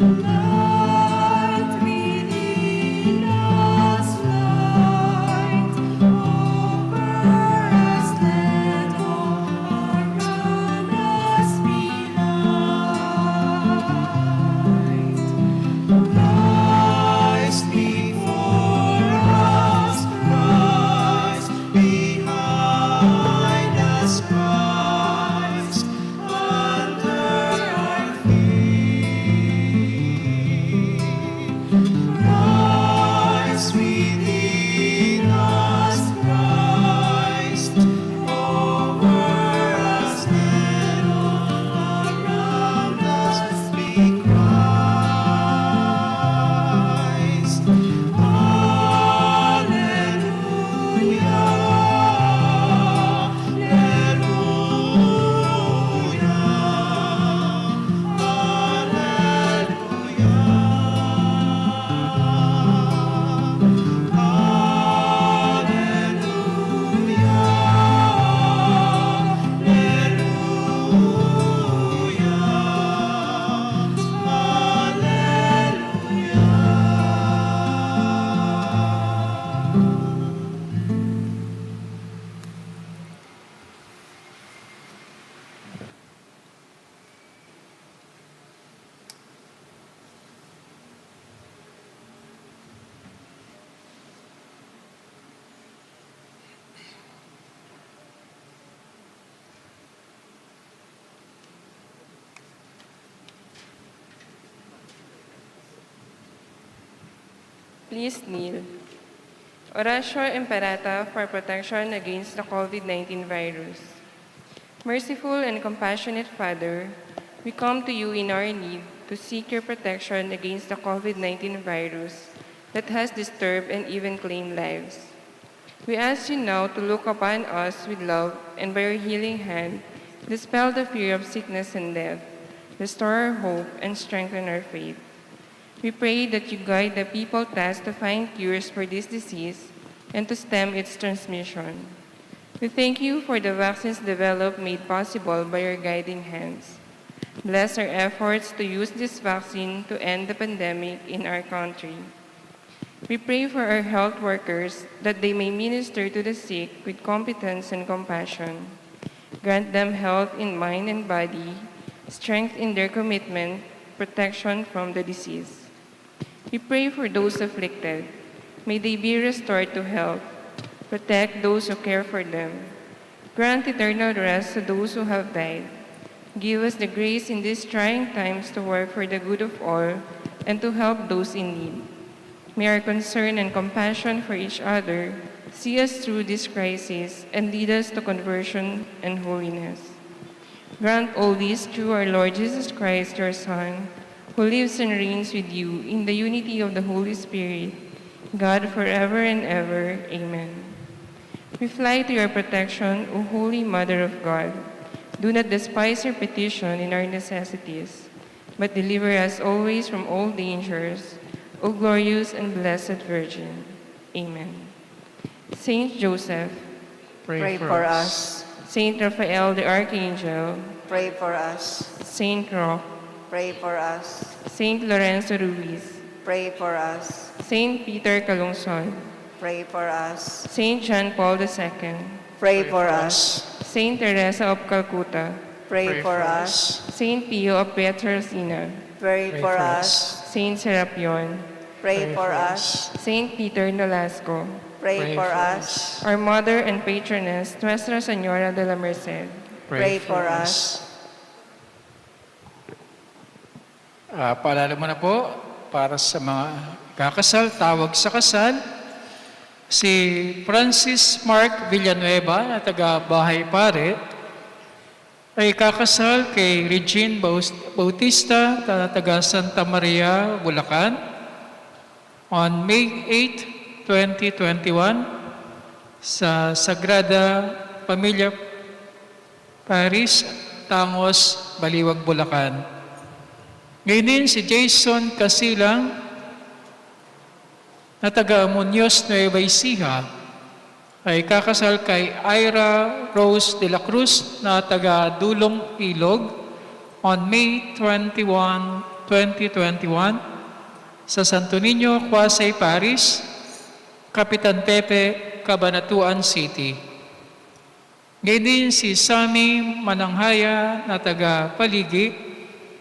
Light within us, light over us, let all around us be light. Christ before us, Christ behind us, Christ under our feet. Christ within us, Christ over us, let all around us be Christ. Please kneel. Oratio Imperata for protection against the COVID-19 virus. Merciful and compassionate Father, we come to you in our need to seek your protection against the COVID-19 virus that has disturbed and even claimed lives. We ask you now to look upon us with love and by your healing hand, dispel the fear of sickness and death, restore our hope, and strengthen our faith. We pray that you guide the people tasked to find cures for this disease and to stem its transmission. We thank you for the vaccines developed made possible by your guiding hands. Bless our efforts to use this vaccine to end the pandemic in our country. We pray for our health workers that they may minister to the sick with competence and compassion. Grant them health in mind and body, strength in their commitment, protection from the disease. We pray for those afflicted. May they be restored to health. Protect those who care for them. Grant eternal rest to those who have died. Give us the grace in these trying times to work for the good of all and to help those in need. May our concern and compassion for each other see us through this crisis and lead us to conversion and holiness. Grant all this through our Lord Jesus Christ, your Son, who lives and reigns with you in the unity of the Holy Spirit, God forever and ever. Amen. We fly to your protection, O Holy Mother of God. Do not despise your petition in our necessities, but deliver us always from all dangers, O glorious and blessed Virgin. Amen. Saint Joseph, Pray for us. Saint Raphael the Archangel, Pray for us. Saint Roch, Pray for us. Saint Lorenzo Ruiz, Pray for us. Saint Peter Calungsod, Pray for us. Saint John Paul II, Pray for us. Saint Teresa of Calcutta, Pray for us. Saint Pio of Pietrelcina, Pray for us. Saint Serapion, Pray for us. Saint Peter Nolasco, Pray for us. our Mother and Patroness, Nuestra Señora de la Merced, Pray for us. Paalala mo na po, para sa mga kakasal, tawag sa kasal, si Francis Mark Villanueva na taga Bahay, Pare, ay kakasal kay Regine Bautista na taga Santa Maria, Bulacan, on May 8, 2021 sa Sagrada Familia Parish, Tangos, Baliwag, Bulacan. Ngayon din si Jason Casilang na taga Muñoz, Nueva Ecija ay kakasal kay Ira Rose de la Cruz na taga Dulong, Ilog on May 21, 2021 sa Santo Niño, Quasay Parish, Kapitan Pepe, Cabanatuan City. Ngayon din si Sammy Mananghaya na taga Paligi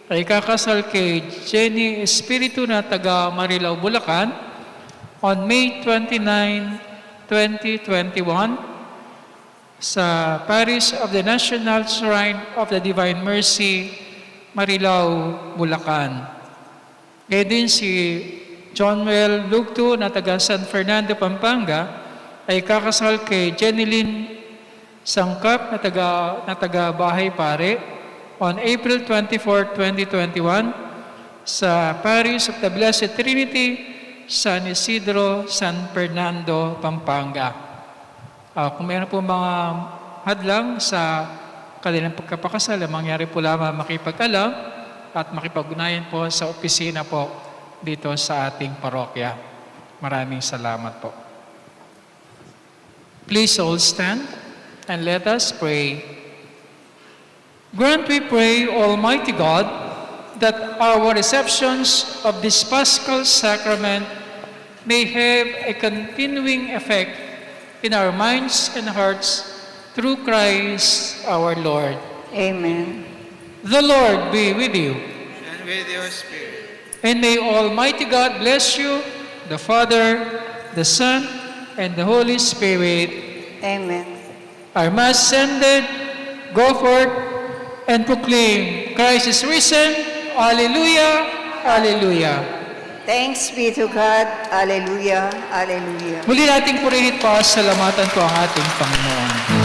ay kakasal kay Jenny Espiritu na taga Marilao, Bulacan on May 29, 2021 sa Parish of the National Shrine of the Divine Mercy, Marilao, Bulacan. Ngayon din si John Well Lugto na taga San Fernando, Pampanga ay kakasal kay Jeneline Sangkap na taga Bahay, Pare on April 24, 2021 sa Parish of the Blessed Trinity, San Isidro, San Fernando, Pampanga. Kung mayroon po mga hadlang sa kanilang pagkapakasal, mangyari po lamang makipag-alam at makipag-unayan po sa opisina po dito sa ating parokya. Maraming salamat po. Please all stand and let us pray. Grant, we pray, Almighty God, that our receptions of this Paschal Sacrament may have a continuing effect in our minds and hearts through Christ our Lord. Amen. The Lord be with you. And with your spirit. And may Almighty God bless you, the Father, the Son, and the Holy Spirit. Amen. Our Mass ended. Go forth and proclaim, Christ is risen. Alleluia, alleluia. Thanks be to God. Alleluia, alleluia. Muli nating purihin pa, salamatan ko ang ating Panginoon.